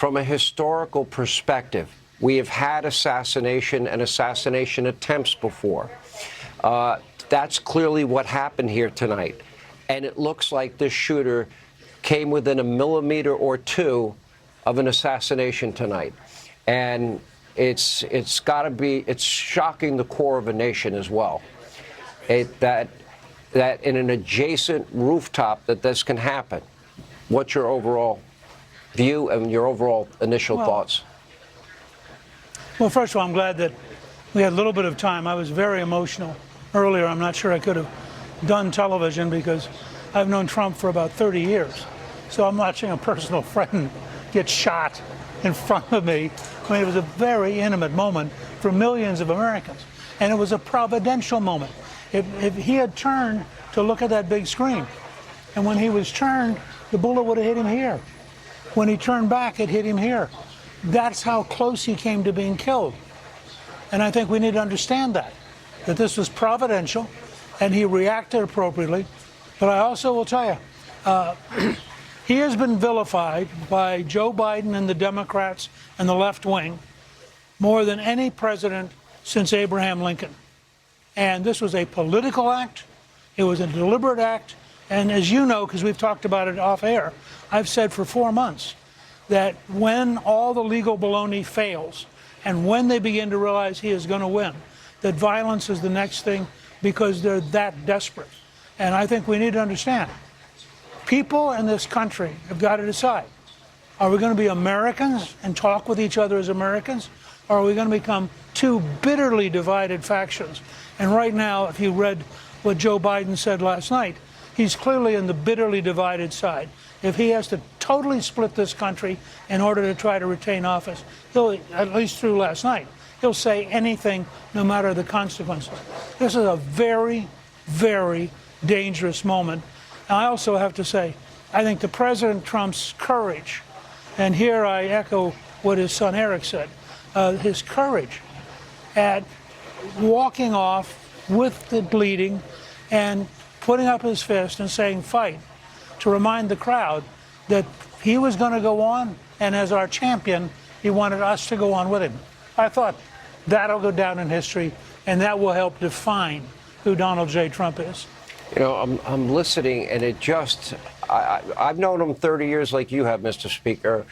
From a historical perspective, we have had assassination and assassination attempts before. That's clearly what happened here tonight. And it looks like this shooter came within a millimeter or two of an assassination tonight. And it's shocking the core of a nation as well. That in an adjacent rooftop that this can happen. What's your overall view and your overall initial thoughts? Well, first of all, I'm glad that we had a little bit of time. I was very emotional earlier. I'm not sure I could have done television because I've known Trump for about 30 years. So I'm watching a personal friend get shot in front of me. I mean, it was a very intimate moment for millions of Americans. And it was a providential moment. If he had turned to look at that big screen, and when he was turned, the bullet would have hit him here. When he turned back, it hit him here. That's how close he came to being killed. And I think we need to understand that this was providential, and he reacted appropriately. But I also will tell you, he has been vilified by Joe Biden and the Democrats and the left wing more than any president since Abraham Lincoln. And this was a political act. It was a deliberate act. And as you know, because we've talked about it off air, I've said for 4 months that when all the legal baloney fails and when they begin to realize he is going to win, that violence is the next thing because they're that desperate. And I think we need to understand, people in this country have got to decide, are we going to be Americans and talk with each other as Americans, or are we going to become two bitterly divided factions? And right now, if you read what Joe Biden said last night, he's clearly in the bitterly divided side. If he has to totally split this country in order to try to retain office, he'll, at least through last night, he'll say anything no matter the consequences. This is a very, very dangerous moment. And I also have to say, I think the President Trump's courage, and here I echo what his son Eric said, his courage at walking off with the bleeding and putting up his fist and saying fight, to remind the crowd that he was going to go on, and as our champion, he wanted us to go on with him. I thought that'll go down in history, and that will help define who Donald J. Trump is. You know, I'm listening, and it just, I've known him 30 years like you have, Mr. Speaker,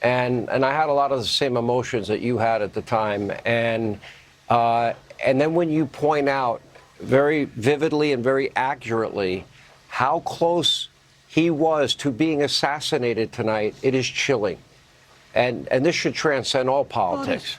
and I had a lot of the same emotions that you had at the time. And then when you point out very vividly and very accurately how close he was to being assassinated tonight, it is chilling. And this should transcend all politics.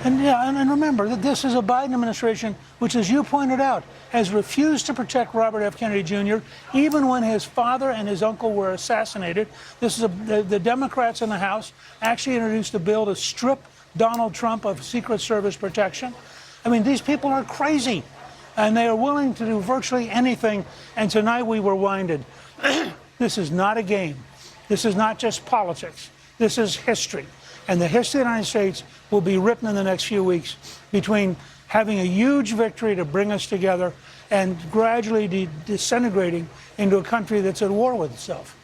And yeah, and remember that this is a Biden administration which, as you pointed out, has refused to protect Robert F. Kennedy Jr. even when his father and his uncle were assassinated. This is the Democrats in the House actually introduced a bill to strip Donald Trump of Secret Service protection. I mean, these people are crazy, and they are willing to do virtually anything. And tonight we were winded. This is not a game. This is not just politics. This is history. And the history of the United States will be written in the next few weeks between having a huge victory to bring us together and gradually disintegrating into a country that's at war with itself.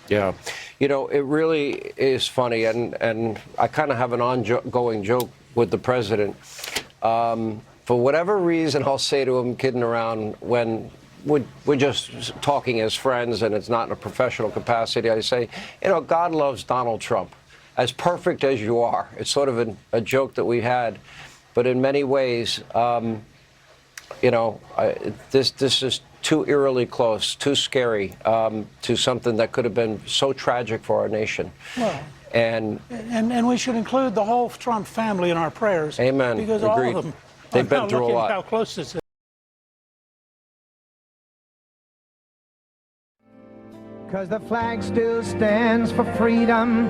Yeah. You know, it really is funny, and I kind of have an ongoing joke with the president. For whatever reason, I'll say to him, kidding around, when we're just talking as friends and it's not in a professional capacity, I say, you know, God loves Donald Trump. As perfect as you are. It's sort of a joke that we had. But in many ways, you know, this is too eerily close, too scary to something that could have been so tragic for our nation. Well, and we should include the whole Trump family in our prayers. Amen. Because Agreed. all of them They've are been now through a looking lot. at how close this is. Because the flag still stands for freedom,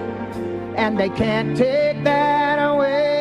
and they can't take that away.